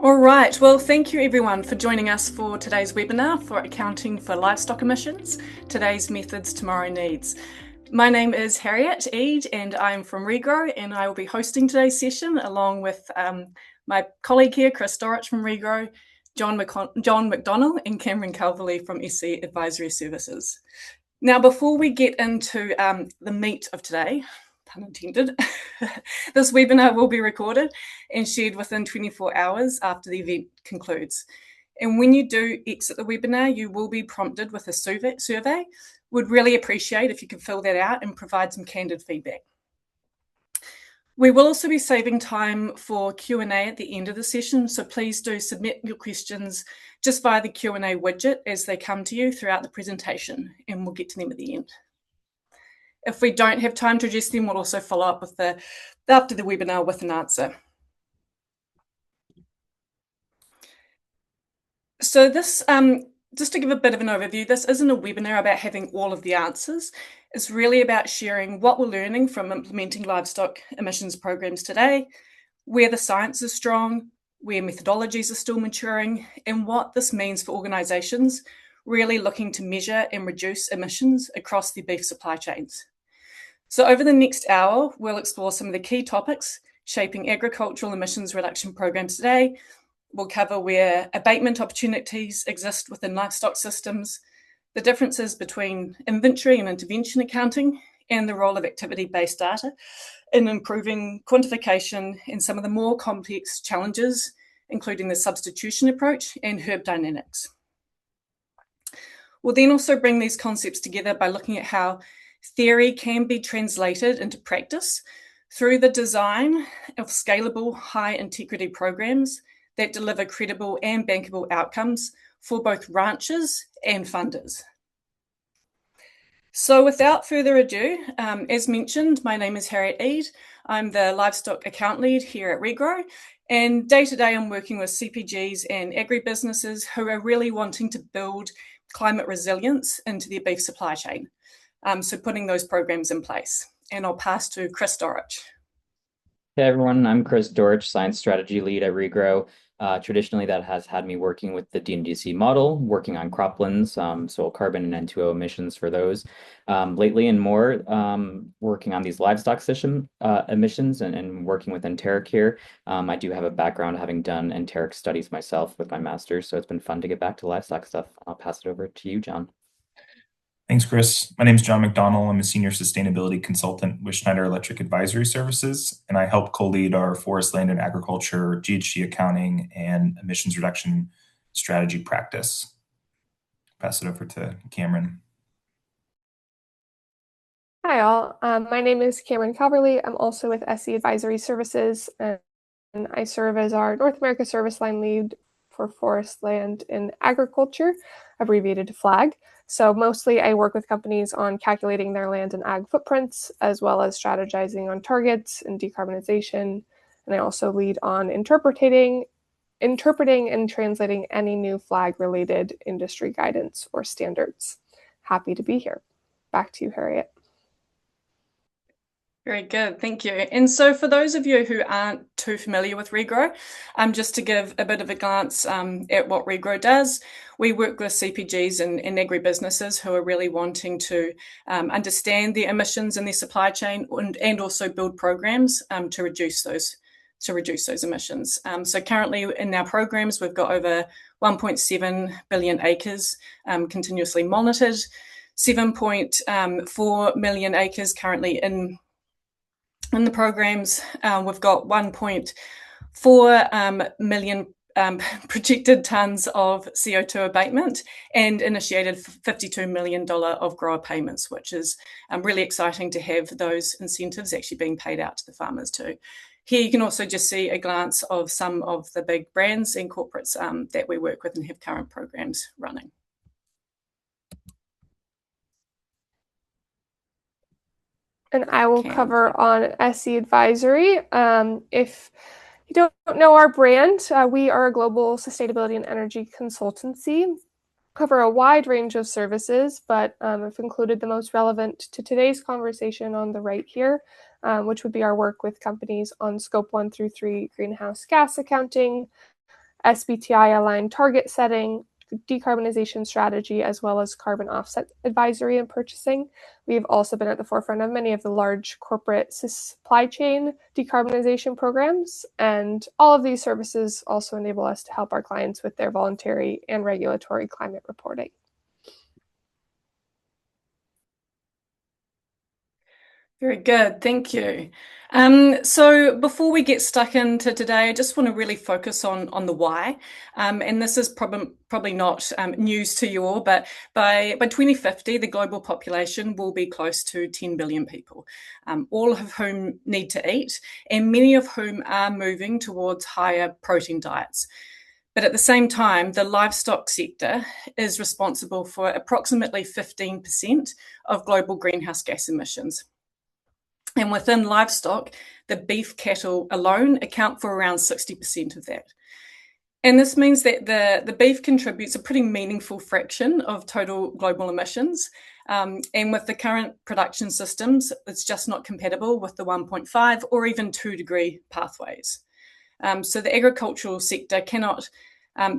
All right, well, thank you everyone for joining us for today's webinar for Accounting for Livestock Emissions, Today's Methods, Tomorrow Needs. My name is Harriet Eade and I'm from Regrow, and I will be hosting today's session along with my colleague here, Chris Dorich from Regrow, John McDonnell and Cameron Calverley from SE Advisory Services. Now, before we get into the meat of today, pun intended, this webinar will be recorded and shared within 24 hours after the event concludes. And when you do exit the webinar, you will be prompted with a survey. Would really appreciate if you could fill that out and provide some candid feedback. We will also be saving time for Q&A at the end of the session, so please do submit your questions just via the Q&A widget as they come to you throughout the presentation, and we'll get to them at the end. If we don't have time to address them, we'll also follow up with after the webinar with an answer. So this, just to give a bit of an overview, this isn't a webinar about having all of the answers. It's really about sharing what we're learning from implementing livestock emissions programs today, where the science is strong, where methodologies are still maturing, and what this means for organisations really looking to measure and reduce emissions across their beef supply chains. So over the next hour, we'll explore some of the key topics shaping agricultural emissions reduction programs today. We'll cover where abatement opportunities exist within livestock systems, the differences between inventory and intervention accounting, and the role of activity-based data in improving quantification and some of the more complex challenges, including the substitution approach and herb dynamics. We'll then also bring these concepts together by looking at how theory can be translated into practice through the design of scalable, high-integrity programs that deliver credible and bankable outcomes for both ranchers and funders. So without further ado, as mentioned, my name is Harriet Eade. I'm the Livestock Account Lead here at Regrow, and day-to-day I'm working with CPGs and agribusinesses who are really wanting to build climate resilience into their beef supply chain. So putting those programs in place. And I'll pass to Chris Dorich. Hey everyone, I'm Chris Dorich, Science Strategy Lead at Regrow. Traditionally, that has had me working with the DNDC model, working on croplands, soil carbon and N2O emissions for those. Lately and more, working on these livestock system emissions and working with enteric here. I do have a background having done enteric studies myself with my master's, so it's been fun to get back to livestock stuff. I'll pass it over to you, John. Thanks, Chris. My name is John McDonnell. I'm a senior sustainability consultant with Schneider Electric Advisory Services, and I help co-lead our forest, land, and agriculture, GHG accounting, and emissions reduction strategy practice. Pass it over to Cameron. Hi, all. My name is Cameron Calverley. I'm also with SE Advisory Services, and I serve as our North America Service Line Lead for Forest, Land, and Agriculture, abbreviated to FLAG. So mostly I work with companies on calculating their land and ag footprints, as well as strategizing on targets and decarbonization. And I also lead on interpreting and translating any new FLAG-related industry guidance or standards. Happy to be here. Back to you, Harriet. Very good, thank you. And so for those of you who aren't too familiar with Regrow, just to give a bit of a glance at what Regrow does, we work with CPGs and agribusinesses who are really wanting to understand the emissions in their supply chain and also build programs to reduce those emissions. So currently in our programs, we've got over 1.7 billion acres continuously monitored, 7.4 million acres currently in the programs. We've got 1.4 million projected tonnes of CO2 abatement and initiated $52 million of grower payments, which is really exciting to have those incentives actually being paid out to the farmers too. Here you can also just see a glance of some of the big brands and corporates that we work with and have current programs running. And I will cover on SE Advisory. If you don't know our brand, we are a global sustainability and energy consultancy, cover a wide range of services, but I've included the most relevant to today's conversation on the right here, which would be our work with companies on Scope 1 through 3 greenhouse gas accounting, SBTI-aligned target setting, decarbonization strategy, as well as carbon offset advisory and purchasing. We've also been at the forefront of many of the large corporate supply chain decarbonization programs, and all of these services also enable us to help our clients with their voluntary and regulatory climate reporting. Very good, thank you. So before we get stuck into today, I just want to really focus on the why. And this is probably not news to you all, but by 2050, the global population will be close to 10 billion people, all of whom need to eat, and many of whom are moving towards higher protein diets. But at the same time, the livestock sector is responsible for approximately 15% of global greenhouse gas emissions. And within livestock, the beef cattle alone account for around 60% of that. And this means that the beef contributes a pretty meaningful fraction of total global emissions. And with the current production systems, it's just not compatible with the 1.5 or even 2 degree pathways. So the agricultural sector cannot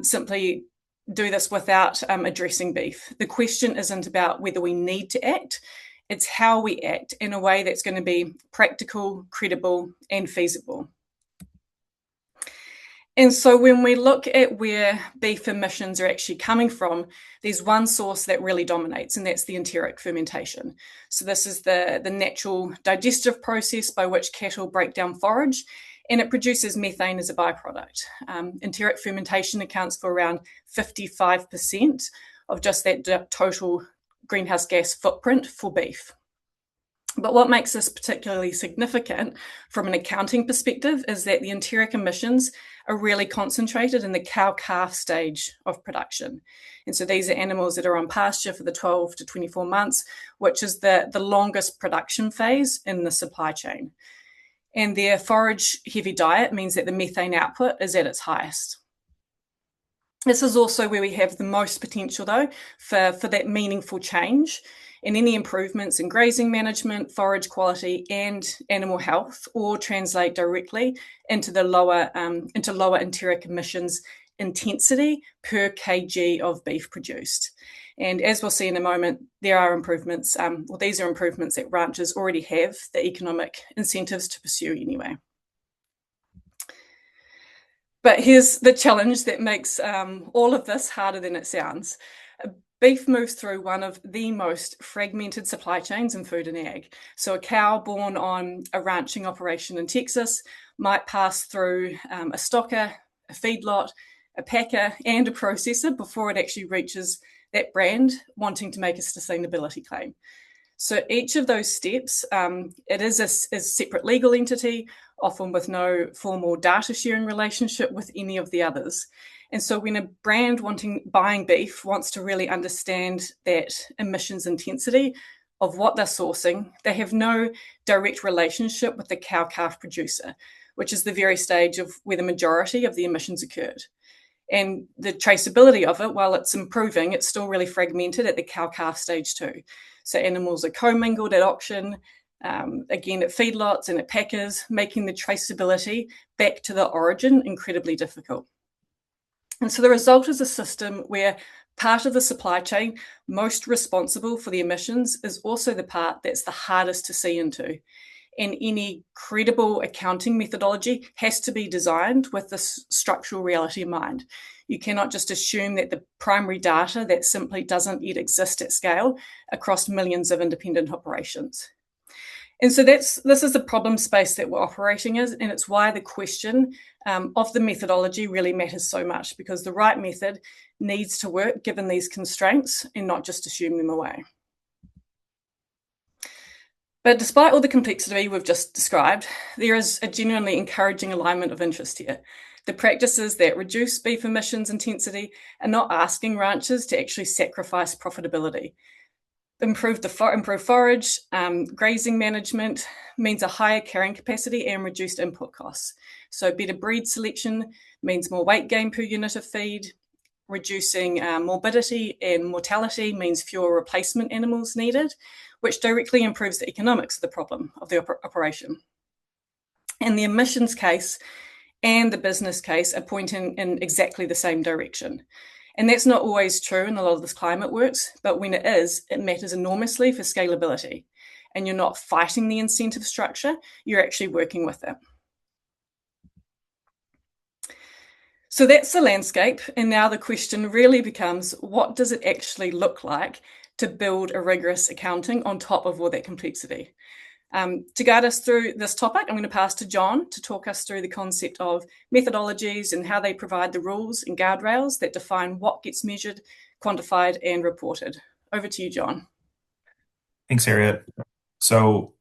simply do this without addressing beef. The question isn't about whether we need to act, it's how we act in a way that's going to be practical, credible, and feasible. And so when we look at where beef emissions are actually coming from, there's one source that really dominates, and that's the enteric fermentation. So this is the natural digestive process by which cattle break down forage, and it produces methane as a byproduct. Enteric fermentation accounts for around 55% of just that total greenhouse gas footprint for beef. But what makes this particularly significant from an accounting perspective is that the enteric emissions are really concentrated in the cow-calf stage of production. And so these are animals that are on pasture for the 12 to 24 months, which is the longest production phase in the supply chain. And their forage-heavy diet means that the methane output is at its highest. This is also where we have the most potential, though, for that meaningful change, and any improvements in grazing management, forage quality, and animal health all translate directly into lower enteric emissions intensity per kg of beef produced. And as we'll see in a moment, there are improvements, these are improvements that ranchers already have the economic incentives to pursue anyway. But here's the challenge that makes all of this harder than it sounds. Beef moves through one of the most fragmented supply chains in food and ag. So a cow born on a ranching operation in Texas might pass through a stocker, a feedlot, a packer, and a processor before it actually reaches that brand wanting to make a sustainability claim. So each of those steps, it is a separate legal entity, often with no formal data sharing relationship with any of the others. And so when a brand buying beef wants to really understand that emissions intensity of what they're sourcing, they have no direct relationship with the cow-calf producer, which is the very stage of where the majority of the emissions occurred. And the traceability of it, while it's improving, it's still really fragmented at the cow-calf stage too. So animals are commingled at auction, again at feedlots and at packers, making the traceability back to the origin incredibly difficult. And so the result is a system where part of the supply chain most responsible for the emissions is also the part that's the hardest to see into. And any credible accounting methodology has to be designed with this structural reality in mind. You cannot just assume that the primary data that simply doesn't yet exist at scale across millions of independent operations. And so this is the problem space that we're operating in, and it's why the question of the methodology really matters so much, because the right method needs to work given these constraints and not just assume them away. But despite all the complexity we've just described, there is a genuinely encouraging alignment of interest here. The practices that reduce beef emissions intensity are not asking ranchers to actually sacrifice profitability. Improved forage, grazing management means a higher carrying capacity and reduced input costs. So better breed selection means more weight gain per unit of feed. Reducing morbidity and mortality means fewer replacement animals needed, which directly improves the economics of the operation. In the emissions case, and the business case are pointing in exactly the same direction. And that's not always true in a lot of this climate works, but when it is, it matters enormously for scalability. And you're not fighting the incentive structure, you're actually working with it. So that's the landscape. And now the question really becomes, what does it actually look like to build a rigorous accounting on top of all that complexity? To guide us through this topic, I'm going to pass to John to talk us through the concept of methodologies and how they provide the rules and guardrails that define what gets measured, quantified, and reported. Over to you, John. Thanks, Harriet. So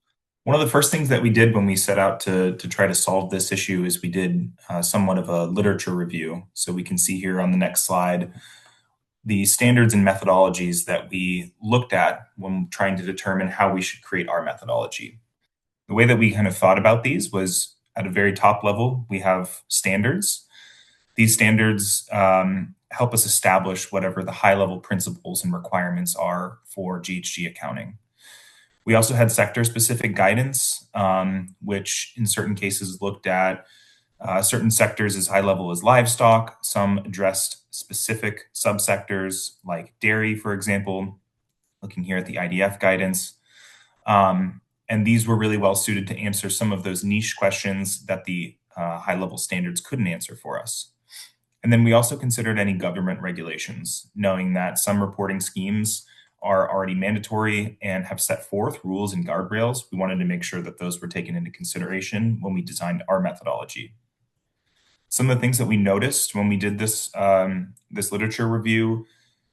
one of the first things that we did when we set out to try to solve this issue is we did somewhat of a literature review. So we can see here on the next slide the standards and methodologies that we looked at when trying to determine how we should create our methodology. The way that we kind of thought about these was at a very top level, we have standards. These standards help us establish whatever the high-level principles and requirements are for GHG accounting. We also had sector-specific guidance, which in certain cases looked at certain sectors as high level as livestock. Some addressed specific subsectors like dairy, for example, looking here at the IDF guidance. And these were really well suited to answer some of those niche questions that the high level standards couldn't answer for us. And then we also considered any government regulations, knowing that some reporting schemes are already mandatory and have set forth rules and guardrails. We wanted to make sure that those were taken into consideration when we designed our methodology. Some of the things that we noticed when we did this, this literature review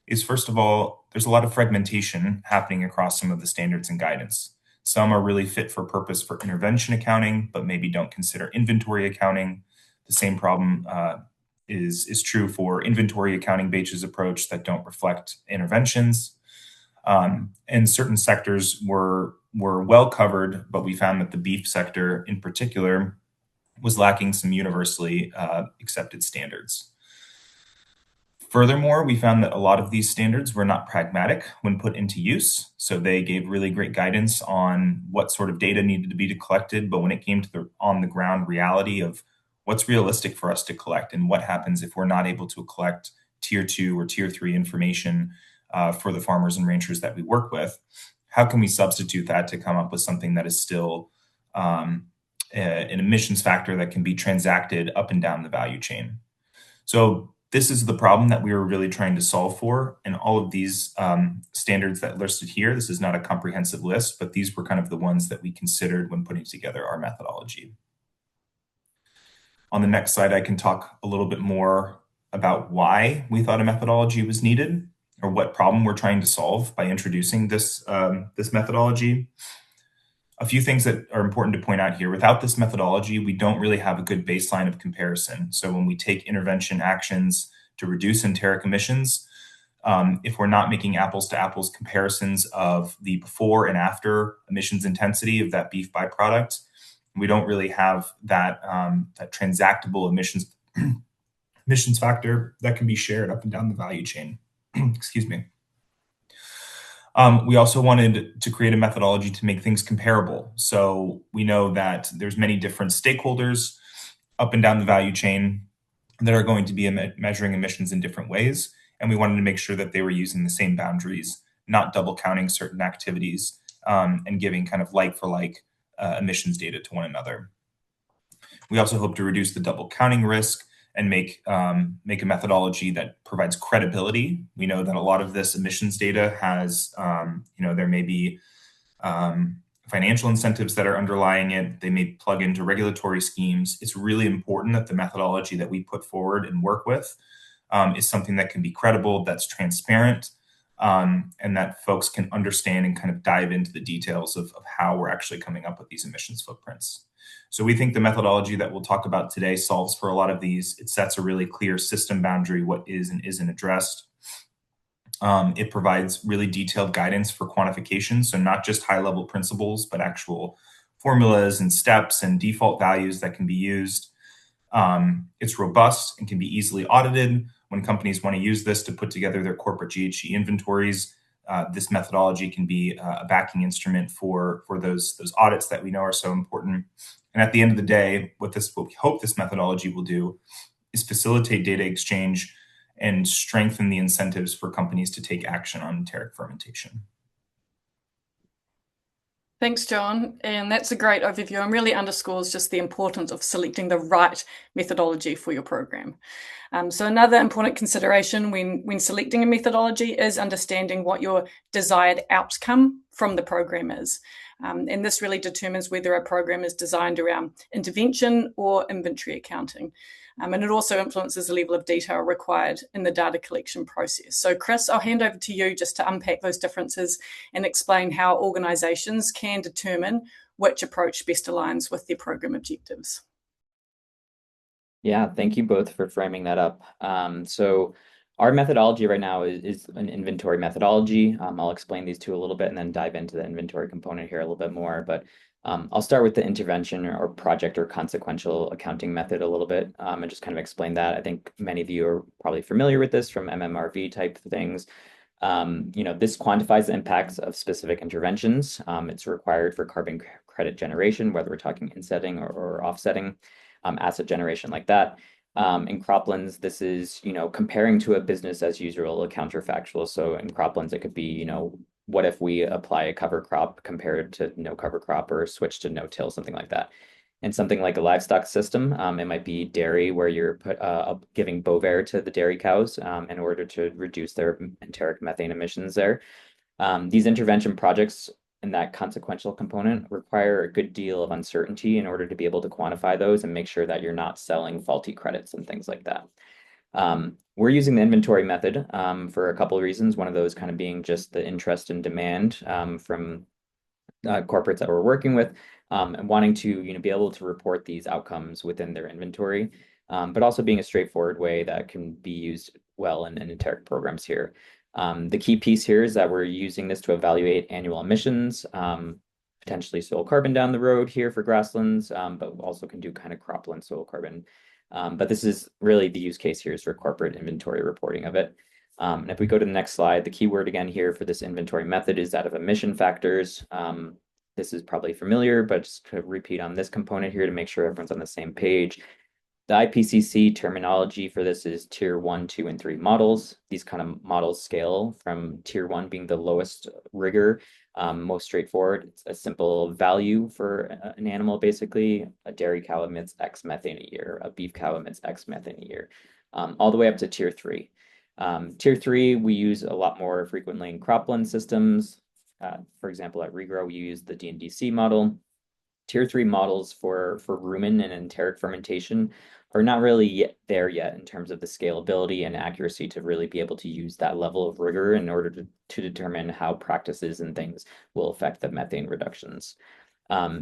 is, first of all, there's a lot of fragmentation happening across some of the standards and guidance. Some are really fit for purpose for intervention accounting, but maybe don't consider inventory accounting. The same problem is true for inventory accounting Bache's approach that don't reflect interventions. And certain sectors were well covered, but we found that the beef sector in particular was lacking some universally accepted standards. Furthermore, we found that a lot of these standards were not pragmatic when put into use. So they gave really great guidance on what sort of data needed to be collected, but when it came to the on-the-ground reality of what's realistic for us to collect and what happens if we're not able to collect tier 2 or tier 3 information for the farmers and ranchers that we work with, how can we substitute that to come up with something that is still an emissions factor that can be transacted up and down the value chain? So this is the problem that we were really trying to solve for. And all of these standards that listed here, this is not a comprehensive list, but these were kind of the ones that we considered when putting together our methodology. On the next slide, I can talk a little bit more about why we thought a methodology was needed, or what problem we're trying to solve by introducing this, this methodology. A few things that are important to point out here. Without this methodology, we don't really have a good baseline of comparison. So when we take intervention actions to reduce enteric emissions, if we're not making apples to apples comparisons of the before and after emissions intensity of that beef byproduct, we don't really have that, that transactable emissions factor that can be shared up and down the value chain. Excuse me. We also wanted to create a methodology to make things comparable. So we know that there's many different stakeholders up and down the value chain that are going to be measuring emissions in different ways. And we wanted to make sure that they were using the same boundaries, not double counting certain activities and giving kind of like for like emissions data to one another. We also hope to reduce the double counting risk and make a methodology that provides credibility. We know that a lot of this emissions data has, there may be financial incentives that are underlying it. They may plug into regulatory schemes. It's really important that the methodology that we put forward and work with is something that can be credible, that's transparent, and that folks can understand and kind of dive into the details of how we're actually coming up with these emissions footprints. So we think the methodology that we'll talk about today solves for a lot of these. It sets a really clear system boundary, what is and isn't addressed. It provides really detailed guidance for quantification. So not just high-level principles, but actual formulas and steps and default values that can be used. It's robust and can be easily audited. When companies want to use this to put together their corporate GHG inventories, this methodology can be a backing instrument for those audits that we know are so important. And at the end of the day, what we hope this methodology will do is facilitate data exchange and strengthen the incentives for companies to take action on enteric fermentation. Thanks, John. And that's a great overview and really underscores just the importance of selecting the right methodology for your program. So another important consideration when selecting a methodology is understanding what your desired outcome from the program is. And this really determines whether a program is designed around intervention or inventory accounting. And it also influences the level of detail required in the data collection process. So Chris, I'll hand over to you just to unpack those differences and explain how organisations can determine which approach best aligns with their program objectives. Yeah, thank you both for framing that up. So our methodology right now is an inventory methodology. I'll explain these two a little bit and then dive into the inventory component here a little bit more. But I'll start with the intervention or project or consequential accounting method a little bit and just kind of explain that. I think many of you are probably familiar with this from MMRV type things. This quantifies the impacts of specific interventions. It's required for carbon credit generation, whether we're talking insetting or offsetting, asset generation like that. In croplands, this is, comparing to a business as usual, a counterfactual. So in croplands, it could be, what if we apply a cover crop compared to no cover crop or switch to no-till, something like that. And something like a livestock system, it might be dairy where you're giving bovair to the dairy cows in order to reduce their enteric methane emissions there. These intervention projects and that consequential component require a good deal of uncertainty in order to be able to quantify those and make sure that you're not selling faulty credits and things like that. We're using the inventory method for a couple of reasons. One of those kind of being just the interest and demand from corporates that we're working with and wanting to be able to report these outcomes within their inventory, but also being a straightforward way that can be used well in enteric programs here. The key piece here is that we're using this to evaluate annual emissions, potentially soil carbon down the road here for grasslands, but also can do kind of cropland soil carbon. But this is really the use case here is for corporate inventory reporting of it. And if we go to the next slide, the keyword again here for this inventory method is that of emission factors. This is probably familiar, but just to repeat on this component here to make sure everyone's on the same page. The IPCC terminology for this is tier 1, 2, and 3 models. These kind of models scale from tier 1 being the lowest rigor, most straightforward. It's a simple value for an animal, basically. A dairy cow emits X methane a year. A beef cow emits X methane a year, all the way up to tier 3. Tier 3, we use a lot more frequently in cropland systems. For example, at Regrow, we use the DNDC model. Tier 3 models for rumen and enteric fermentation are not really there yet in terms of the scalability and accuracy to really be able to use that level of rigor in order to determine how practices and things will affect the methane reductions.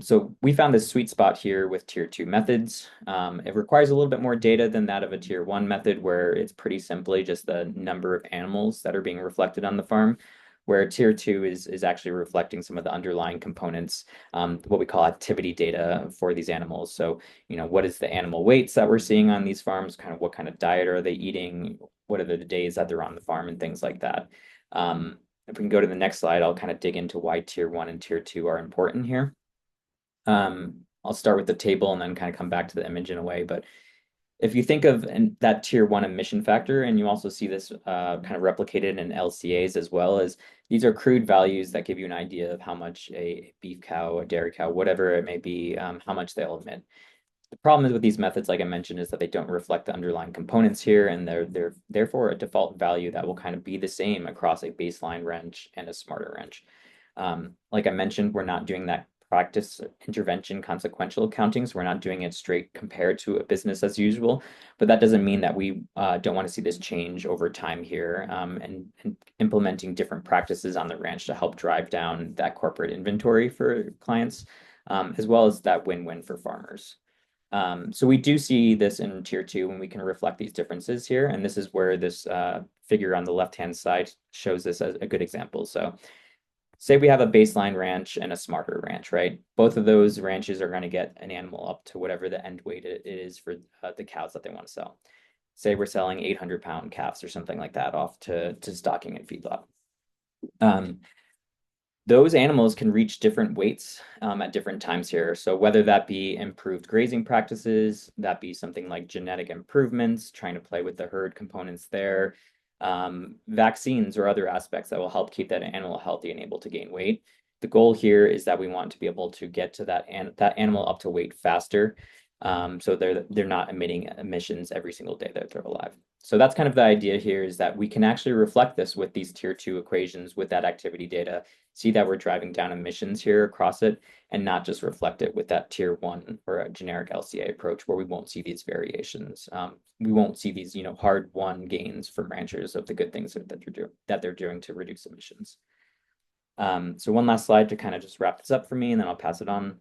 So we found this sweet spot here with tier 2 methods. It requires a little bit more data than that of a tier 1 method where it's pretty simply just the number of animals that are being reflected on the farm, where tier 2 is actually reflecting some of the underlying components, what we call activity data for these animals. So, what is the animal weights that we're seeing on these farms? Kind of what kind of diet are they eating? What are the days that they're on the farm and things like that. If we can go to the next slide, I'll kind of dig into why tier 1 and tier 2 are important here. I'll start with the table and then kind of come back to the image in a way. But if you think of that tier 1 emission factor, and you also see this kind of replicated in LCAs as well, as these are crude values that give you an idea of how much a beef cow, a dairy cow, whatever it may be, how much they'll emit. The problem is with these methods, like I mentioned, is that they don't reflect the underlying components here, and they're therefore a default value that will kind of be the same across a baseline wrench and a smarter wrench. Like I mentioned, we're not doing that practice intervention consequential accounting, so we're not doing it straight compared to a business as usual, but that doesn't mean that we don't want to see this change over time here and implementing different practices on the ranch to help drive down that corporate inventory for clients, as well as that win-win for farmers. So we do see this in tier 2 when we can reflect these differences here, and this is where this figure on the left-hand side shows this as a good example. So say we have a baseline ranch and a smarter ranch, right? Both of those ranches are going to get an animal up to whatever the end weight it is for the cows that they want to sell. Say we're selling 800-pound calves or something like that off to stocking and feedlot. those animals can reach different weights at different times here. So whether that be improved grazing practices, that be something like genetic improvements, trying to play with the herd components there, vaccines or other aspects that will help keep that animal healthy and able to gain weight. The goal here is that we want to be able to get to that animal up to weight faster, so they're not emitting emissions every single day that they're alive. So that's kind of the idea here, is that we can actually reflect this with these tier 2 equations with that activity data, see that we're driving down emissions here across it, and not just reflect it with that tier 1 or a generic LCA approach where we won't see these variations. We won't see these, hard-won gains from ranchers of the good things that they're doing to reduce emissions. So one last slide to kind of just wrap this up for me, and then I'll pass it on.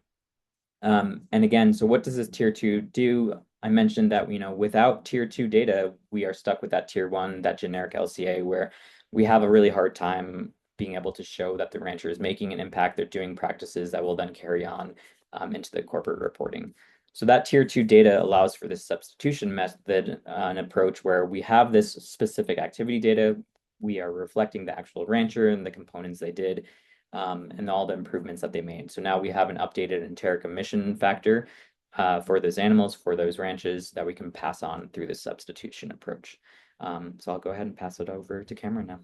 And again, so what does this tier 2 do? I mentioned that, without tier 2 data, we are stuck with that tier 1, that generic LCA, where we have a really hard time being able to show that the rancher is making an impact. They're doing practices that will then carry on into the corporate reporting. So that tier 2 data allows for this substitution method, an approach where we have this specific activity data. We are reflecting the actual rancher and the components they did, and all the improvements that they made. So now we have an updated enteric emission factor for those animals, for those ranches, that we can pass on through this substitution approach. So I'll go ahead and pass it over to Cameron now.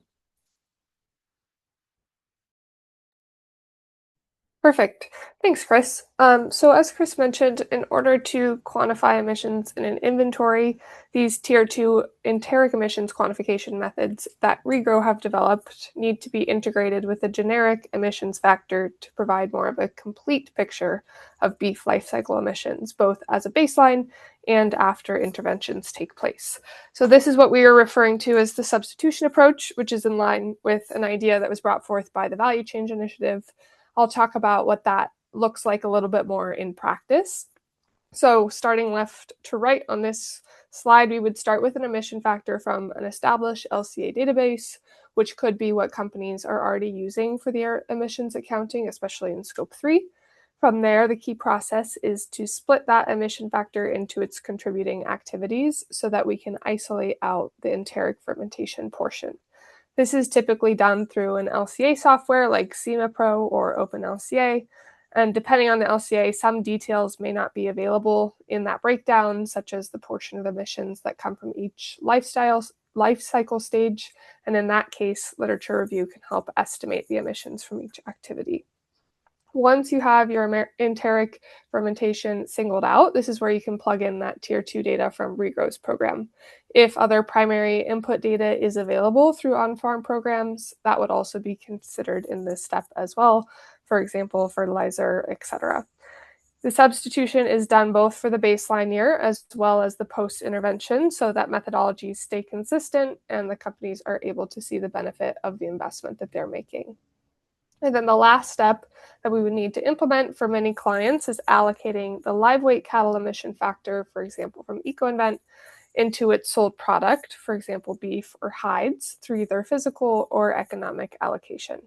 Perfect. Thanks, Chris. So as Chris mentioned, in order to quantify emissions in an inventory, these tier 2 enteric emissions quantification methods that Regrow have developed need to be integrated with a generic emissions factor to provide more of a complete picture of beef life cycle emissions, both as a baseline and after interventions take place. So this is what we are referring to as the substitution approach, which is in line with an idea that was brought forth by the Value Change Initiative. I'll talk about what that looks like a little bit more in practice. So starting left to right on this slide, we would start with an emission factor from an established LCA database, which could be what companies are already using for their emissions accounting, especially in scope 3. From there, the key process is to split that emission factor into its contributing activities so that we can isolate out the enteric fermentation portion. This is typically done through an LCA software like SEMA Pro or OpenLCA, and depending on the LCA, some details may not be available in that breakdown, such as the portion of emissions that come from each life cycle stage, and in that case, literature review can help estimate the emissions from each activity. Once you have your enteric fermentation singled out, this is where you can plug in that tier 2 data from Regrow's program. If other primary input data is available through on-farm programs, that would also be considered in this step as well. For example, fertilizer, etc. The substitution is done both for the baseline year as well as the post-intervention so that methodologies stay consistent and the companies are able to see the benefit of the investment that they're making. And then the last step that we would need to implement for many clients is allocating the live weight cattle emission factor, for example, from EcoInvent, into its sold product, for example, beef or hides, through either physical or economic allocation.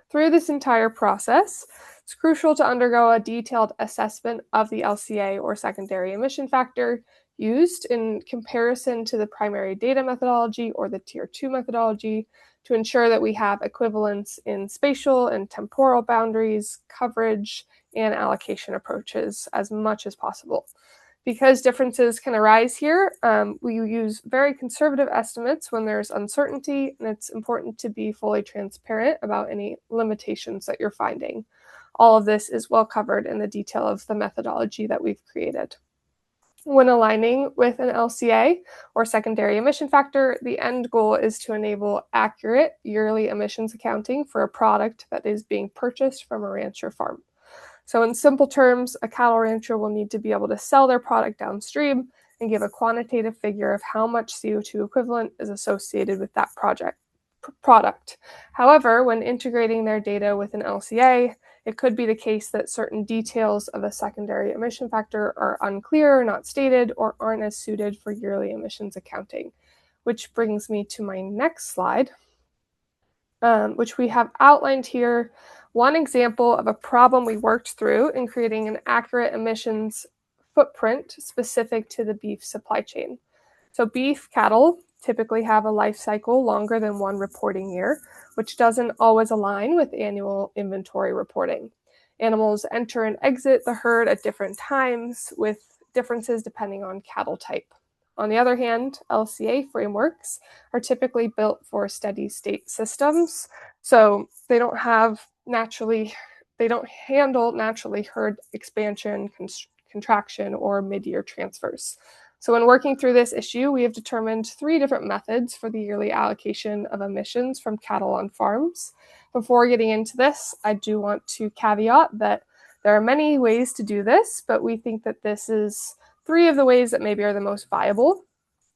Through this entire process, it's crucial to undergo a detailed assessment of the LCA or secondary emission factor used in comparison to the primary data methodology or the tier 2 methodology to ensure that we have equivalence in spatial and temporal boundaries, coverage, and allocation approaches as much as possible. Because differences can arise here, we use very conservative estimates when there's uncertainty, and it's important to be fully transparent about any limitations that you're finding. All of this is well covered in the detail of the methodology that we've created. When aligning with an LCA or secondary emission factor, the end goal is to enable accurate yearly emissions accounting for a product that is being purchased from a rancher farm. So in simple terms, a cattle rancher will need to be able to sell their product downstream and give a quantitative figure of how much CO2 equivalent is associated with that product. However, when integrating their data with an LCA, it could be the case that certain details of a secondary emission factor are unclear, not stated, or aren't as suited for yearly emissions accounting. Which brings me to my next slide, which we have outlined here. One example of a problem we worked through in creating an accurate emissions footprint specific to the beef supply chain. So beef cattle typically have a life cycle longer than one reporting year, which doesn't always align with annual inventory reporting. Animals enter and exit the herd at different times, with differences depending on cattle type. On the other hand, LCA frameworks are typically built for steady state systems, so they don't handle naturally herd expansion, contraction, or mid-year transfers. So when working through this issue, we have determined 3 different methods for the yearly allocation of emissions from cattle on farms. Before getting into this, I do want to caveat that there are many ways to do this, but we think that this is 3 of the ways that maybe are the most viable.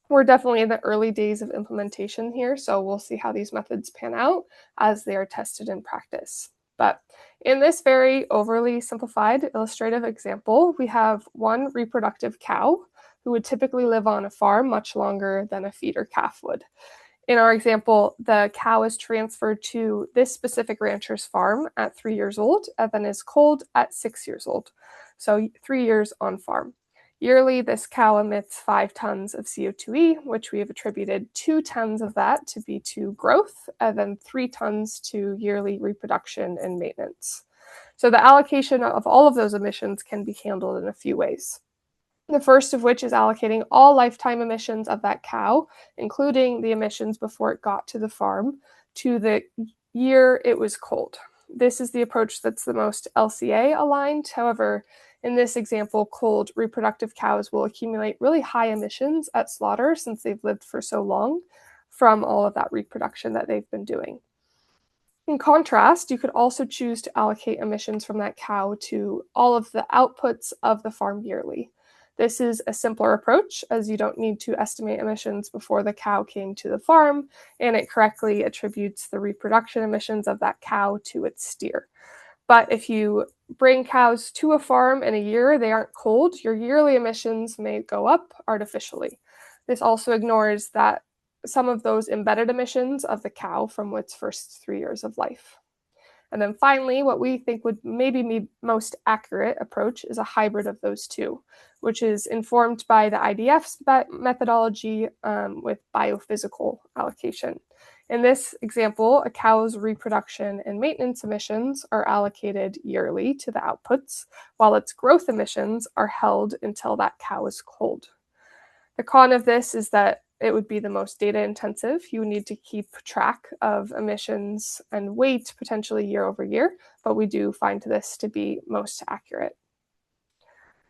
We're definitely in the early days of implementation here, so we'll see how these methods pan out as they are tested in practice. But in this very overly simplified illustrative example, we have one reproductive cow who would typically live on a farm much longer than a feeder calf would. In our example, the cow is transferred to this specific rancher's farm at 3 years old and then is culled at 6 years old, so 3 years on farm. Yearly, this cow emits 5 tons of CO2e, which we have attributed 2 tons of that to be to growth, and then 3 tons to yearly reproduction and maintenance. So the allocation of all of those emissions can be handled in a few ways. The first of which is allocating all lifetime emissions of that cow, including the emissions before it got to the farm, to the year it was culled. This is the approach that's the most LCA aligned. However, in this example, culled reproductive cows will accumulate really high emissions at slaughter since they've lived for so long from all of that reproduction that they've been doing. In contrast, you could also choose to allocate emissions from that cow to all of the outputs of the farm yearly. This is a simpler approach, as you don't need to estimate emissions before the cow came to the farm, and it correctly attributes the reproduction emissions of that cow to its steer. But if you bring cows to a farm in a year they aren't culled, your yearly emissions may go up artificially. This also ignores that some of those embedded emissions of the cow from its first 3 years of life. And then finally, what we think would maybe be most accurate approach is a hybrid of those two, which is informed by the IDF's methodology with biophysical allocation. In this example, a cow's reproduction and maintenance emissions are allocated yearly to the outputs, while its growth emissions are held until that cow is culled. The con of this is that it would be the most data intensive. You would need to keep track of emissions and weight potentially year over year, but we do find this to be most accurate.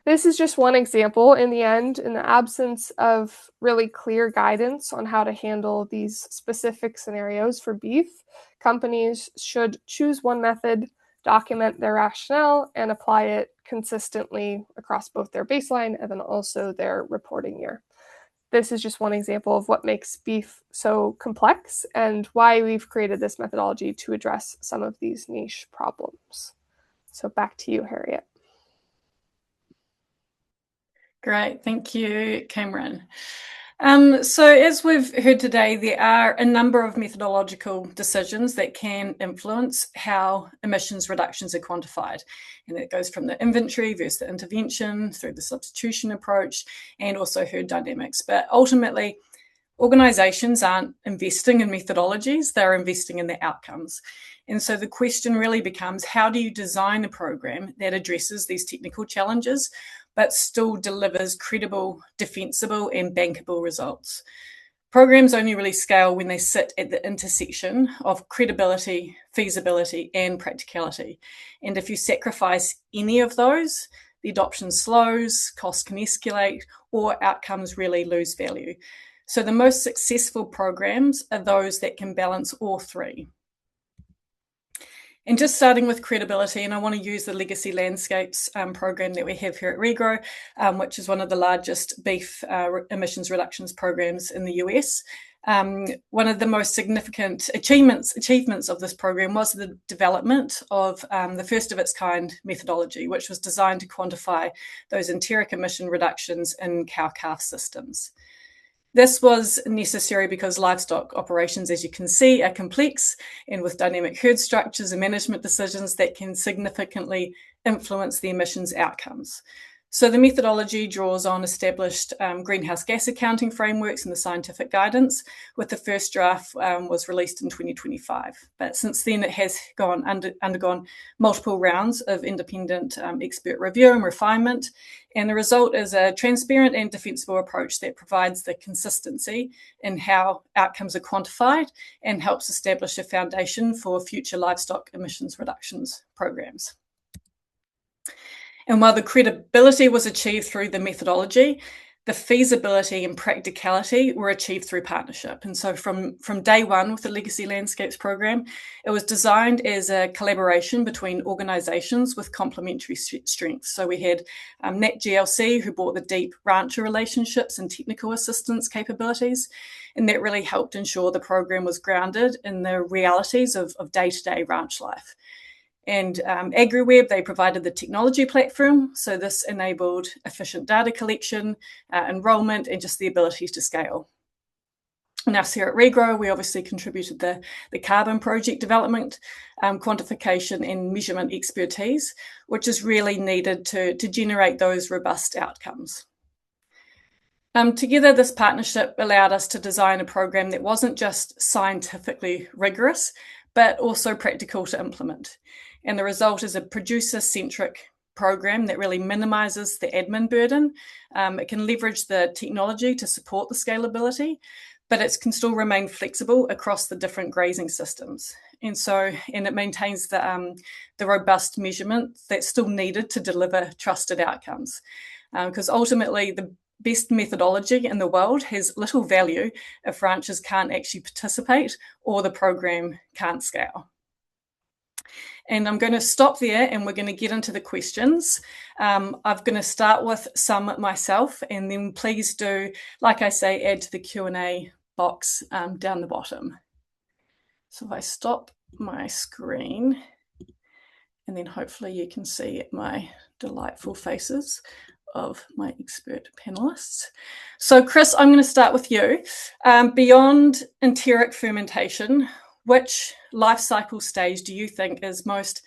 This is just one example. In the end, in the absence of really clear guidance on how to handle these specific scenarios for beef, companies should choose one method, document their rationale, and apply it consistently across both their baseline and then also their reporting year. This is just one example of what makes beef so complex and why we've created this methodology to address some of these niche problems. So back to you, Harriet. Great, thank you, Cameron. So as we've heard today, there are a number of methodological decisions that can influence how emissions reductions are quantified. And it goes from the inventory versus the intervention through the substitution approach and also herd dynamics. But ultimately, organisations aren't investing in methodologies, they're investing in the outcomes. And so the question really becomes, how do you design a program that addresses these technical challenges but still delivers credible, defensible, and bankable results? Programs only really scale when they sit at the intersection of credibility, feasibility, and practicality. And if you sacrifice any of those, the adoption slows, costs can escalate, or outcomes really lose value. So the most successful programs are those that can balance all 3. And just starting with credibility, and I want to use the Legacy Landscapes program that we have here at Regrow, which is one of the largest beef emissions reductions programs in the US. One of the most significant achievements of this program was the development of the first of its kind methodology, which was designed to quantify those enteric emission reductions in cow-calf systems. This was necessary because livestock operations, as you can see, are complex and with dynamic herd structures and management decisions that can significantly influence the emissions outcomes. So the methodology draws on established greenhouse gas accounting frameworks and the scientific guidance, with the first draft was released in 2025. But since then, it has undergone multiple rounds of independent expert review and refinement. And the result is a transparent and defensible approach that provides the consistency in how outcomes are quantified and helps establish a foundation for future livestock emissions reductions programs. And while the credibility was achieved through the methodology, the feasibility and practicality were achieved through partnership. And so from day one with the Legacy Landscapes program, it was designed as a collaboration between organisations with complementary strengths. So we had Nat GLC, who brought the deep rancher relationships and technical assistance capabilities. And that really helped ensure the program was grounded in the realities of day-to-day ranch life. And AgriWeb, they provided the technology platform. So this enabled efficient data collection, enrolment, and just the ability to scale. Now, here at Regrow, we obviously contributed the carbon project development, quantification and measurement expertise, which is really needed to generate those robust outcomes. Together, this partnership allowed us to design a program that wasn't just scientifically rigorous, but also practical to implement. And the result is a producer-centric program that really minimises the admin burden. It can leverage the technology to support the scalability, but it can still remain flexible across the different grazing systems. And it maintains the robust measurement that's still needed to deliver trusted outcomes. Because ultimately, the best methodology in the world has little value if ranchers can't actually participate or the program can't scale. And I'm going to stop there and we're going to get into the questions. I'm going to start with some myself, and then please do, like I say, add to the Q&A box down the bottom. So if I stop my screen, and then hopefully you can see my delightful faces of my expert panelists. So Chris, I'm going to start with you. Beyond enteric fermentation, which life cycle stage do you think is most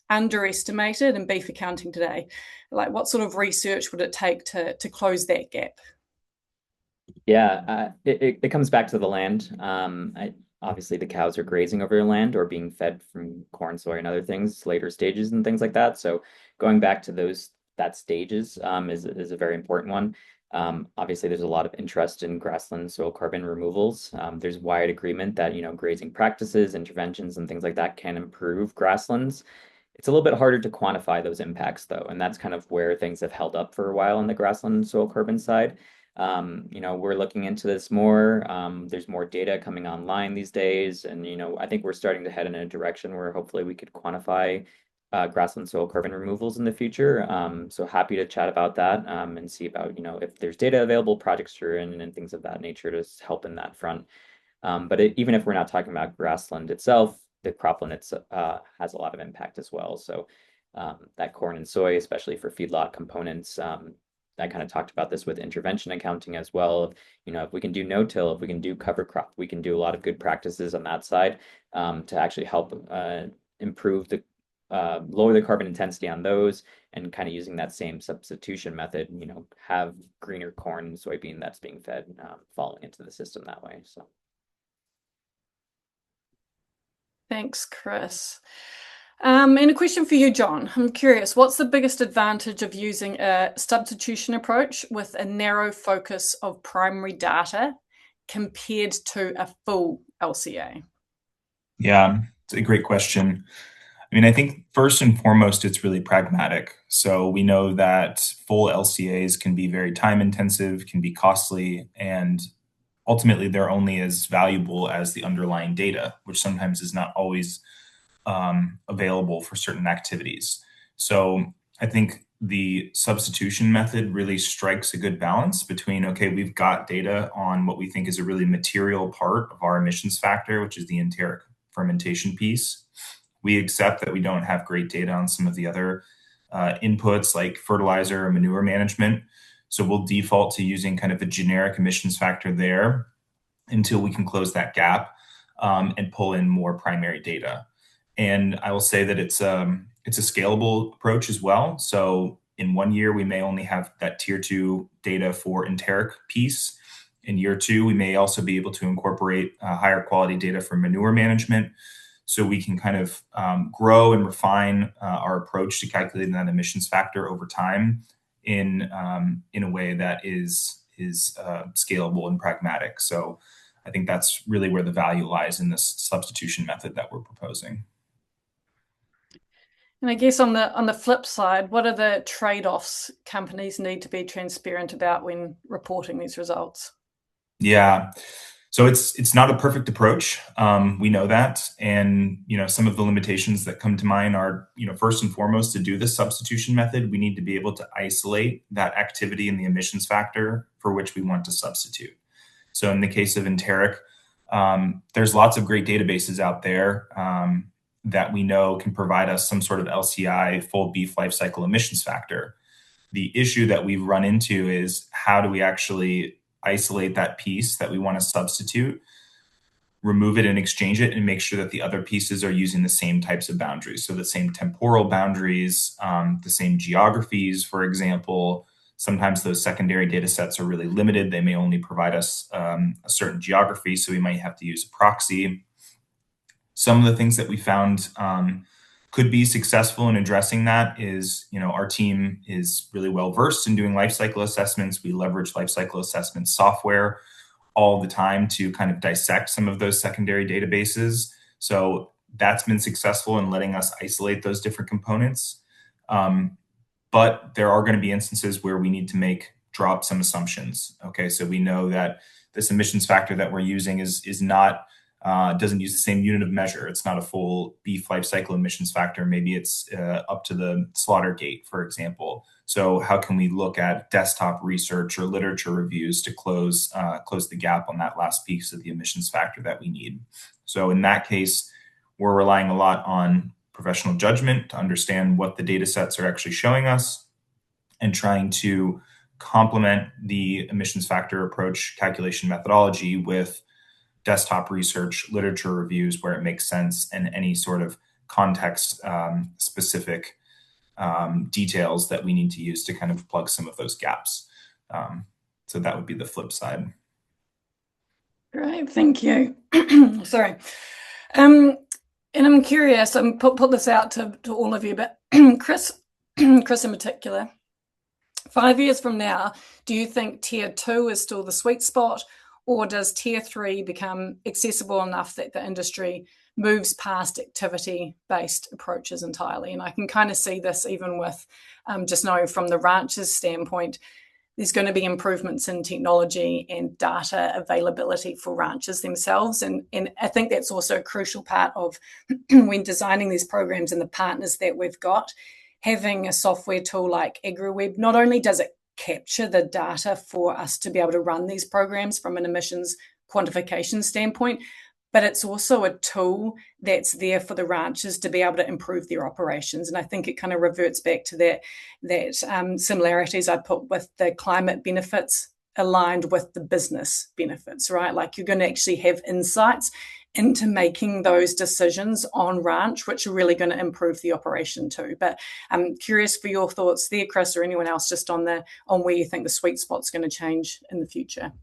underestimated in beef accounting today? Like, what sort of research would it take to close that gap? Yeah, it comes back to the land. Obviously, the cows are grazing over your land or being fed from corn, soy, and other things, later stages and things like that. So going back to that stages is a very important one. Obviously, there's a lot of interest in grassland soil carbon removals. There's wide agreement that, grazing practices, interventions, and things like that can improve grasslands. It's a little bit harder to quantify those impacts, though, and that's kind of where things have held up for a while on the grassland soil carbon side. We're looking into this more. There's more data coming online these days, and I think we're starting to head in a direction where hopefully we could quantify grassland soil carbon removals in the future. So happy to chat about that and see about, if there's data available, projects you're in, and things of that nature to help in that front. But even if we're not talking about grassland itself, the cropland has a lot of impact as well. So that corn and soy, especially for feedlot components, I kind of talked about this with intervention accounting as well. If we can do no-till, if we can do cover crop, we can do a lot of good practices on that side to actually help improve lower the carbon intensity on those, and kind of using that same substitution method, have greener corn and soybean that's being fed, falling into the system that way. So. Thanks, Chris. And a question for you, John. I'm curious, what's the biggest advantage of using a substitution approach with a narrow focus of primary data compared to a full LCA? Yeah, it's a great question. I think first and foremost, it's really pragmatic. So we know that full LCAs can be very time intensive, can be costly, and ultimately they're only as valuable as the underlying data, which sometimes is not always available for certain activities. So I think the substitution method really strikes a good balance between, okay, we've got data on what we think is a really material part of our emissions factor, which is the enteric fermentation piece. We accept that we don't have great data on some of the other inputs like fertilizer or manure management. So we'll default to using kind of a generic emissions factor there until we can close that gap and pull in more primary data. And I will say that it's a scalable approach as well. So in 1 year, we may only have that tier 2 data for enteric piece. In year 2, we may also be able to incorporate higher quality data for manure management. So we can kind of grow and refine our approach to calculating that emissions factor over time in a way that is scalable and pragmatic. So I think that's really where the value lies in this substitution method that we're proposing. And I guess on the flip side, what are the trade-offs companies need to be transparent about when reporting these results? Yeah. So it's not a perfect approach. We know that. And, some of the limitations that come to mind are, first and foremost, to do this substitution method, we need to be able to isolate that activity in the emissions factor for which we want to substitute. So in the case of enteric, there's lots of great databases out there that we know can provide us some sort of LCI, full beef life cycle emissions factor. The issue that we've run into is how do we actually isolate that piece that we want to substitute, remove it and exchange it, and make sure that the other pieces are using the same types of boundaries. So the same temporal boundaries, the same geographies, for example. Sometimes those secondary data sets are really limited. They may only provide us a certain geography, so we might have to use a proxy. Some of the things that we found could be successful in addressing that is, our team is really well versed in doing life cycle assessments. We leverage life cycle assessment software all the time to kind of dissect some of those secondary databases. So that's been successful in letting us isolate those different components. But there are going to be instances where we need to drop some assumptions. Okay, so we know that this emissions factor that we're using is not doesn't use the same unit of measure. It's not a full beef life cycle emissions factor. Maybe it's up to the slaughter gate, for example. So how can we look at desktop research or literature reviews to close the gap on that last piece of the emissions factor that we need? So in that case, we're relying a lot on professional judgment to understand what the data sets are actually showing us and trying to complement the emissions factor approach calculation methodology with desktop research, literature reviews where it makes sense, and any sort of context specific details that we need to use to kind of plug some of those gaps. So that would be the flip side. Great, thank you. Sorry. And I'm curious, put this out to all of you, but Chris in particular, 5 years from now, do you think tier 2 is still the sweet spot? Or does tier 3 become accessible enough that the industry moves past activity-based approaches entirely? And I can kind of see this even with just knowing from the rancher's standpoint, there's going to be improvements in technology and data availability for ranchers themselves. And I think that's also a crucial part of when designing these programs and the partners that we've got. Having a software tool like AgriWeb, not only does it capture the data for us to be able to run these programs from an emissions quantification standpoint, but it's also a tool that's there for the ranchers to be able to improve their operations. And I think it kind of reverts back to that similarities I put with the climate benefits aligned with the business benefits, right? Like you're going to actually have insights into making those decisions on ranch, which are really going to improve the operation too. But I'm curious for your thoughts there, Chris, or anyone else, just on where you think the sweet spot's going to change in the future.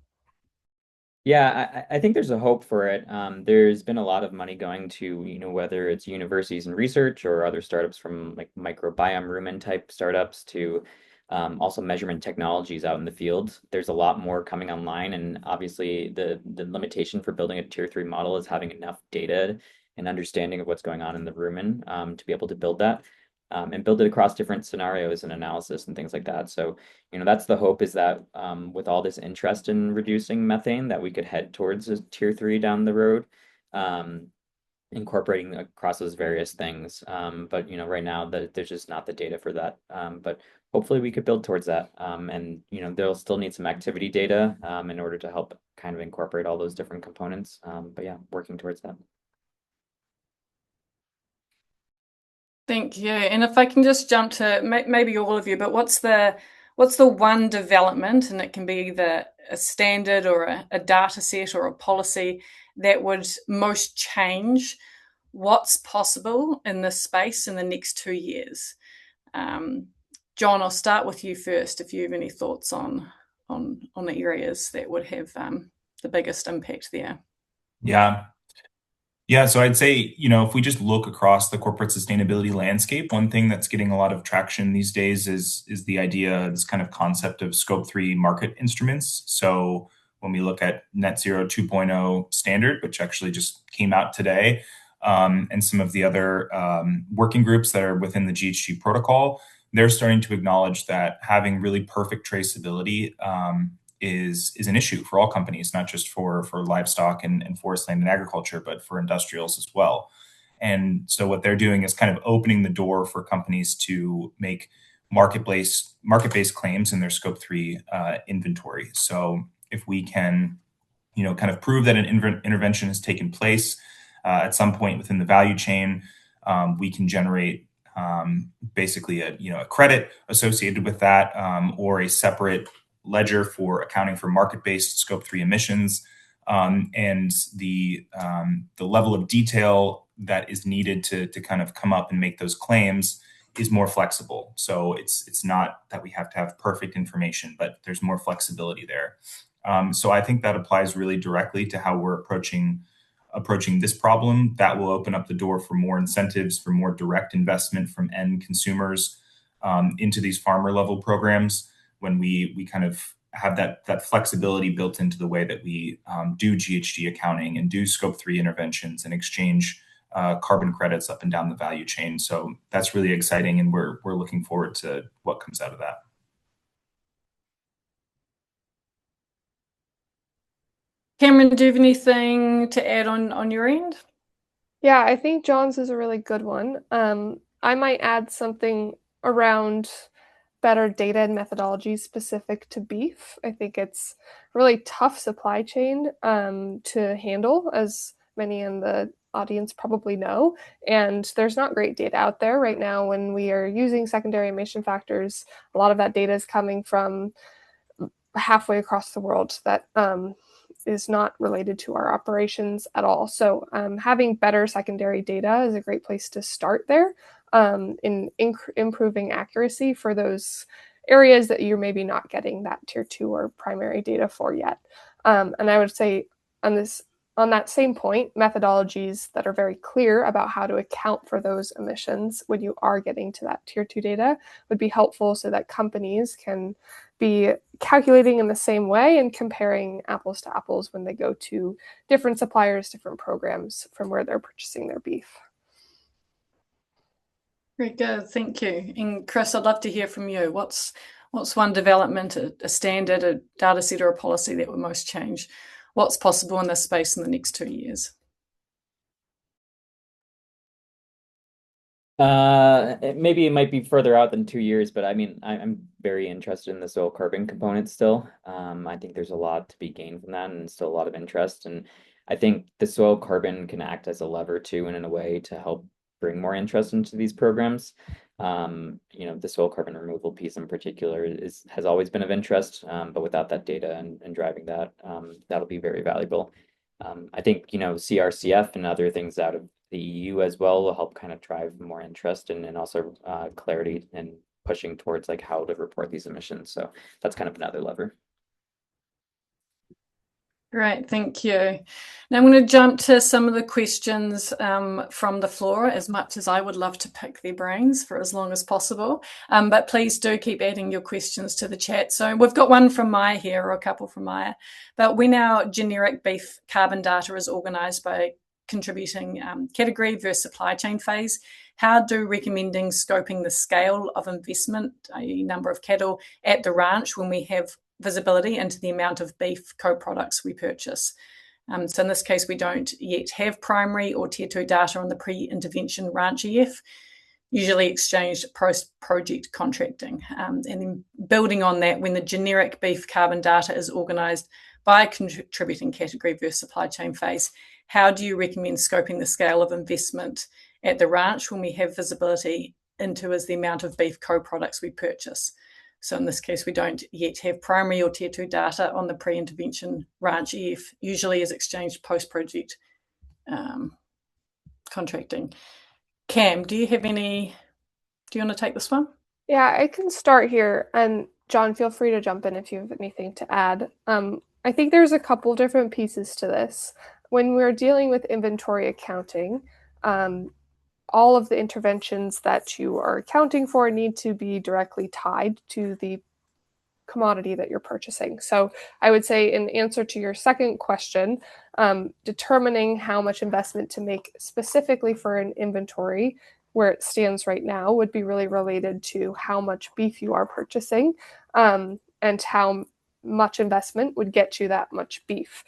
Yeah, I think there's a hope for it. There's been a lot of money going to, whether it's universities and research or other startups from like microbiome rumen type startups to also measurement technologies out in the field. There's a lot more coming online, and obviously the limitation for building a tier 3 model is having enough data and understanding of what's going on in the rumen to be able to build that and build it across different scenarios and analysis and things like that. So, that's the hope, is that with all this interest in reducing methane, that we could head towards a tier 3 down the road, incorporating across those various things. But right now there's just not the data for that. But hopefully we could build towards that. And they'll still need some activity data in order to help kind of incorporate all those different components. But yeah, working towards that. Thank you. And if I can just jump to maybe all of you, but what's the one development, and it can be either a standard or a data set or a policy, that would most change what's possible in this space in the next 2 years? John, I'll start with you first if you have any thoughts on the areas that would have the biggest impact there. Yeah, so I'd say, if we just look across the corporate sustainability landscape, one thing that's getting a lot of traction these days is the idea, this kind of concept of Scope 3 market instruments. So when we look at Net Zero 2.0 standard, which actually just came out today, and some of the other working groups that are within the GHG protocol, they're starting to acknowledge that having really perfect traceability is an issue for all companies, not just for livestock and forest land and agriculture, but for industrials as well. And so what they're doing is kind of opening the door for companies to make market-based claims in their Scope 3 inventory. So if we can, kind of prove that an intervention has taken place at some point within the value chain, we can generate basically a credit associated with that, or a separate ledger for accounting for market-based Scope 3 emissions, and the level of detail that is needed to kind of come up and make those claims is more flexible. So it's not that we have to have perfect information, but there's more flexibility there. So I think that applies really directly to how we're approaching this problem. That will open up the door for more incentives, for more direct investment from end consumers into these farmer level programs, when we kind of have that flexibility built into the way that we do GHG accounting and do Scope 3 interventions and exchange carbon credits up and down the value chain. So that's really exciting, and we're looking forward to what comes out of that. Cameron, do you have anything to add on your end? Yeah, I think John's is a really good one. I might add something around better data and methodologies specific to beef. I think it's a really tough supply chain to handle, as many in the audience probably know. And there's not great data out there right now. When we are using secondary emission factors, a lot of that data is coming from halfway across the world that is not related to our operations at all. So having better secondary data is a great place to start there, in improving accuracy for those areas that you're maybe not getting that tier 2 or primary data for yet. And I would say on that same point, methodologies that are very clear about how to account for those emissions when you are getting to that tier 2 data would be helpful, so that companies can be calculating in the same way and comparing apples to apples when they go to different suppliers, different programs from where they're purchasing their beef. Very good, thank you. And Chris, I'd love to hear from you. What's one development, a standard, a data set, or a policy that would most change what's possible in this space in the next 2 years? Maybe it might be further out than 2 years, but I mean, I'm very interested in the soil carbon component still. I think there's a lot to be gained from that, and still a lot of interest. And I think the soil carbon can act as a lever too, and in a way to help bring more interest into these programs. The soil carbon removal piece in particular has always been of interest, but without that data and driving that, that'll be very valuable. I think, CRCF and other things out of the EU as well will help kind of drive more interest and also clarity and pushing towards like how to report these emissions. So that's kind of another lever. Great, thank you. Now I'm going to jump to some of the questions from the floor, as much as I would love to pick their brains for as long as possible. But please do keep adding your questions to the chat. So we've got one from Maya here, or a couple from Maya. But when our generic beef carbon data is organised by contributing category versus supply chain phase, how do recommending scoping the scale of investment, i.e. number of cattle at the ranch, when we have visibility into the amount of beef co-products we purchase? So in this case, we don't yet have primary or tier 2 data on the pre-intervention ranch EF, usually exchanged post-project contracting. And then building on that, when the generic beef carbon data is organised by contributing category versus supply chain phase, how do you recommend scoping the scale of investment at the ranch when we have visibility into as the amount of beef co-products we purchase? So in this case, we don't yet have primary or tier 2 data on the pre-intervention ranch EF, usually is exchanged post-project contracting. Cam, do you want to take this one? Yeah, I can start here. And John, feel free to jump in if you have anything to add. I think there's a couple different pieces to this. When we're dealing with inventory accounting, all of the interventions that you are accounting for need to be directly tied to the commodity that you're purchasing. So I would say, in answer to your second question, determining how much investment to make specifically for an inventory where it stands right now would be really related to how much beef you are purchasing, and how much investment would get you that much beef.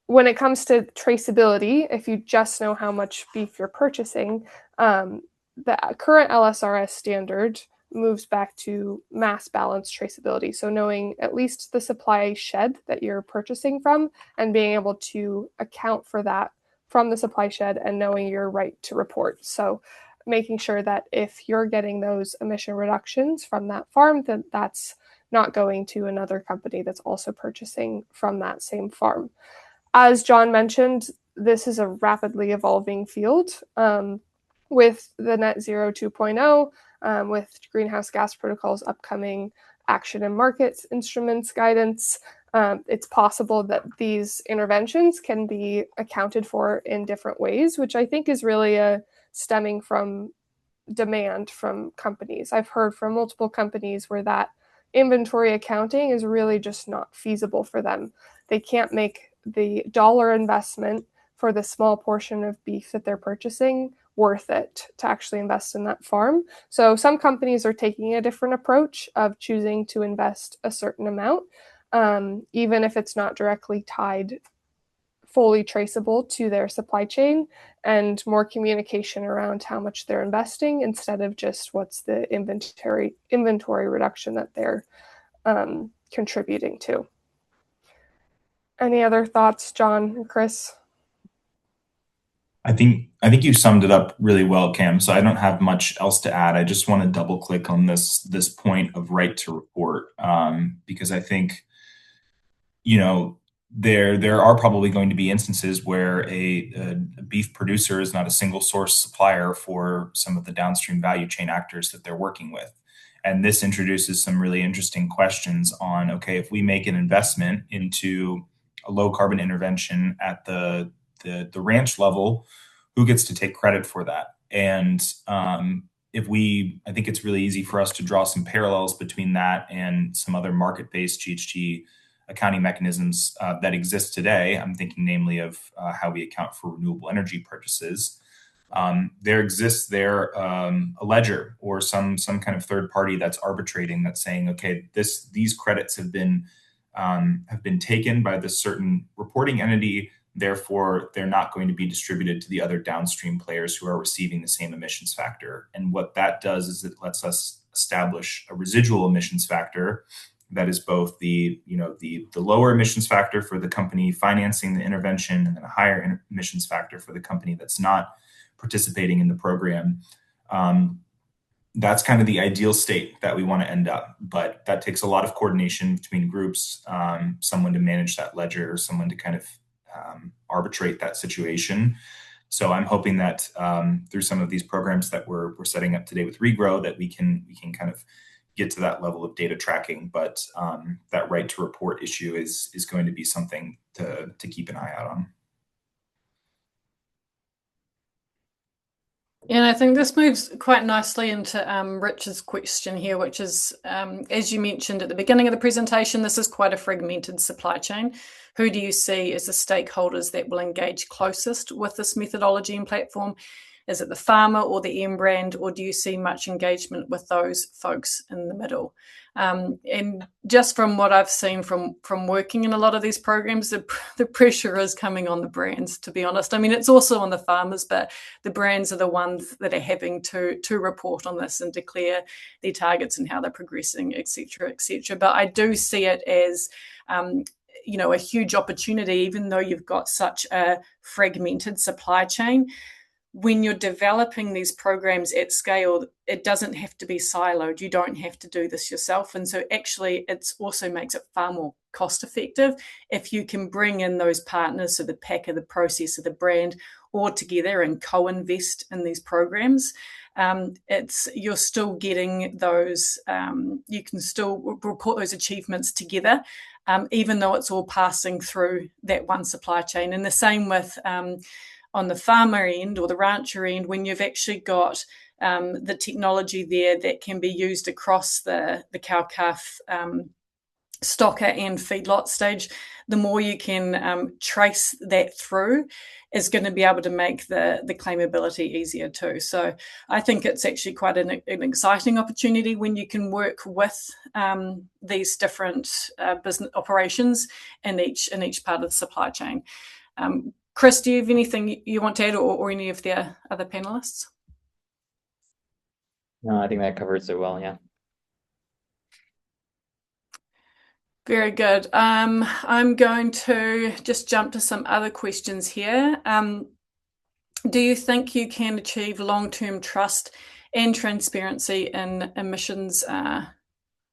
When it comes to traceability, if you just know how much beef you're purchasing, the current LSRS standard moves back to mass balance traceability. So knowing at least the supply shed that you're purchasing from and being able to account for that from the supply shed and knowing your right to report. So making sure that if you're getting those emission reductions from that farm, then that's not going to another company that's also purchasing from that same farm. As John mentioned, this is a rapidly evolving field. With the Net Zero 2.0, with greenhouse gas protocols upcoming, action and markets instruments guidance, it's possible that these interventions can be accounted for in different ways, which I think is really stemming from demand from companies. I've heard from multiple companies where that inventory accounting is really just not feasible for them. They can't make the dollar investment for the small portion of beef that they're purchasing worth it to actually invest in that farm. So some companies are taking a different approach of choosing to invest a certain amount, even if it's not directly tied fully traceable to their supply chain, and more communication around how much they're investing instead of just what's the inventory reduction that they're contributing to. Any other thoughts, John and Chris? I think you summed it up really well, Cam. So I don't have much else to add. I just want to double click on this point of right to report, because I think, there are probably going to be instances where a beef producer is not a single source supplier for some of the downstream value chain actors that they're working with. And this introduces some really interesting questions on, okay, if we make an investment into a low carbon intervention at the ranch level, who gets to take credit for that? And I think it's really easy for us to draw some parallels between that and some other market-based GHG accounting mechanisms that exist today. I'm thinking namely of how we account for renewable energy purchases. There exists a ledger or some kind of third party that's arbitrating, that's saying, okay, these credits have been taken by this certain reporting entity. Therefore, they're not going to be distributed to the other downstream players who are receiving the same emissions factor. And what that does is it lets us establish a residual emissions factor that is both the lower emissions factor for the company financing the intervention, and then a higher emissions factor for the company that's not participating in the program. That's kind of the ideal state that we want to end up, but that takes a lot of coordination between groups, someone to manage that ledger, someone to kind of arbitrate that situation. So I'm hoping that through some of these programs that we're setting up today with Regrow, that we can kind of get to that level of data tracking. But that right to report issue is going to be something to keep an eye out on. And I think this moves quite nicely into Rich's question here, which is, as you mentioned at the beginning of the presentation, this is quite a fragmented supply chain. Who do you see as the stakeholders that will engage closest with this methodology and platform? Is it the farmer or the end brand, or do you see much engagement with those folks in the middle? And just from what I've seen from working in a lot of these programs, the pressure is coming on the brands, to be honest. I mean, it's also on the farmers, but the brands are the ones that are having to report on this and declare their targets and how they're progressing, et cetera, et cetera. But I do see it as a huge opportunity, even though you've got such a fragmented supply chain. when you're developing these programs at scale, it doesn't have to be siloed. You don't have to do this yourself. And so actually it also makes it far more cost effective if you can bring in those partners, so the packer, the processor, the brand, all together and co-invest in these programs. You're still getting those, you can still report those achievements together, even though it's all passing through that one supply chain. And the same with on the farmer end or the rancher end, when you've actually got the technology there that can be used across the cow-calf stocker and feedlot stage, the more you can trace that through is going to be able to make the claimability easier too. So I think it's actually quite an exciting opportunity when you can work with these different business operations in each part of the supply chain. Chris, do you have anything you want to add, or any of the other panelists? No, I think that covers it well, yeah. Very good. I'm going to just jump to some other questions here. Do you think you can achieve long-term trust and transparency in emissions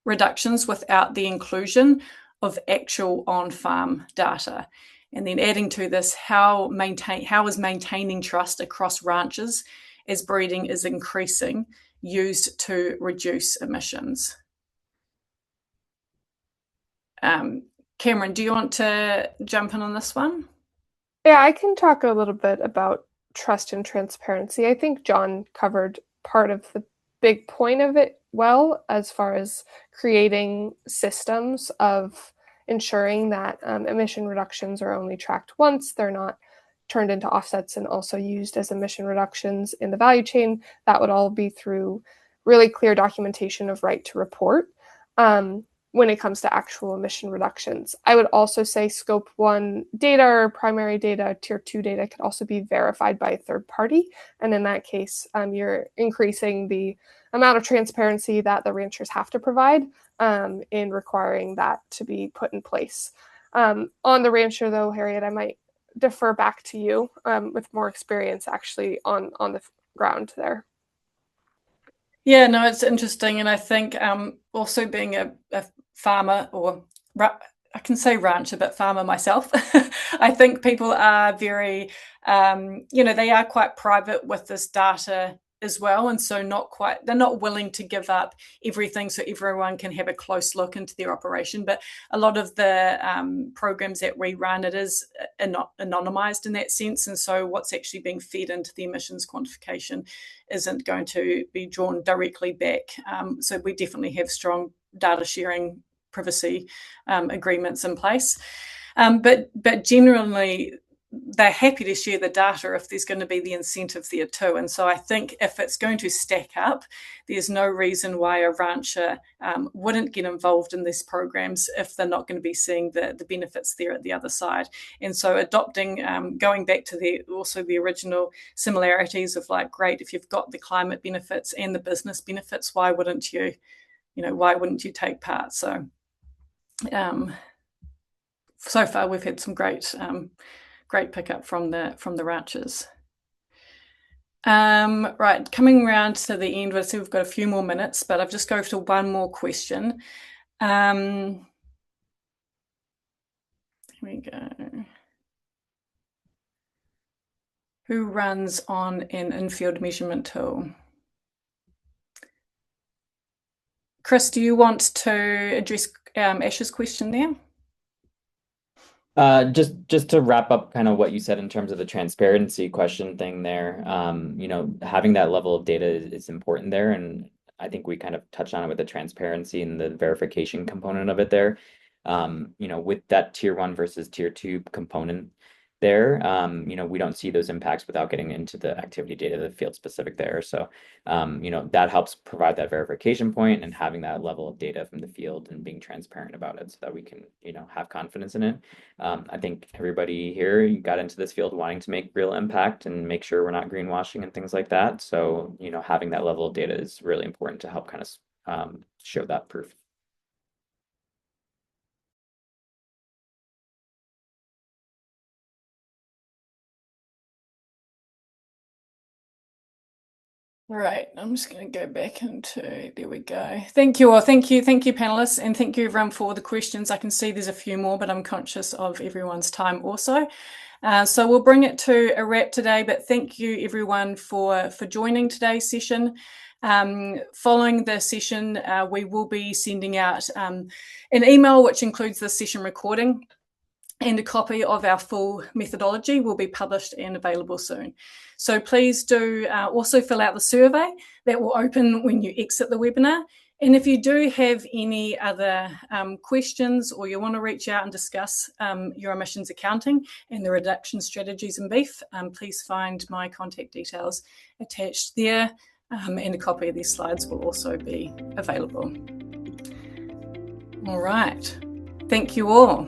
reductions without the inclusion of actual on-farm data? And then adding to this, how is maintaining trust across ranches as breeding is increasing used to reduce emissions? Cameron, do you want to jump in on this one? Yeah, I can talk a little bit about trust and transparency. I think John covered part of the big point of it well, as far as creating systems of ensuring that emission reductions are only tracked once, they're not turned into offsets and also used as emission reductions in the value chain. That would all be through really clear documentation of right to report. When it comes to actual emission reductions, I would also say scope 1 data or primary data, tier 2 data could also be verified by a third party. And in that case, you're increasing the amount of transparency that the ranchers have to provide in requiring that to be put in place. On the rancher though, Harriet, I might defer back to you with more experience actually on the ground there. Yeah, no, it's interesting. And I think also being a farmer, or I can say rancher, but farmer myself, I think people are very, they are quite private with this data as well. And so they're not willing to give up everything so everyone can have a close look into their operation. But a lot of the programs that we run, it is anonymized in that sense. And so what's actually being fed into the emissions quantification isn't going to be drawn directly back. So we definitely have strong data sharing privacy agreements in place. But generally, they're happy to share the data if there's going to be the incentive there too. And so I think if it's going to stack up, there's no reason why a rancher wouldn't get involved in these programs if they're not going to be seeing the benefits there at the other side. And so adopting, going back to the original similarities of like, great, if you've got the climate benefits and the business benefits, why wouldn't you take part? So so far we've had some great pickup from the ranchers. Right, coming around to the end, I see we've got a few more minutes, but I've just go to one more question. Here we go. Who runs on an in-field measurement tool? Chris, do you want to address Ash's question there? Just to wrap up kind of what you said in terms of the transparency question thing there, having that level of data is important there. And I think we kind of touched on it with the transparency and the verification component of it there. With that tier 1 versus tier 2 component there, we don't see those impacts without getting into the activity data, the field specific there. So, that helps provide that verification point and having that level of data from the field and being transparent about it so that we can, have confidence in it. I think everybody here got into this field wanting to make real impact and make sure we're not greenwashing and things like that. So, having that level of data is really important to help kind of show that proof. Right, I'm just going to go back into, there we go. Thank you all. Thank you, panelists, and thank you everyone for the questions. I can see there's a few more, but I'm conscious of everyone's time also. So we'll bring it to a wrap today, but thank you everyone for joining today's session. Following the session, we will be sending out an email which includes the session recording, and a copy of our full methodology will be published and available soon. So please do also fill out the survey that will open when you exit the webinar. And if you do have any other questions, or you want to reach out and discuss your emissions accounting and the reduction strategies in beef, please find my contact details attached there, and a copy of these slides will also be available. All right, thank you all.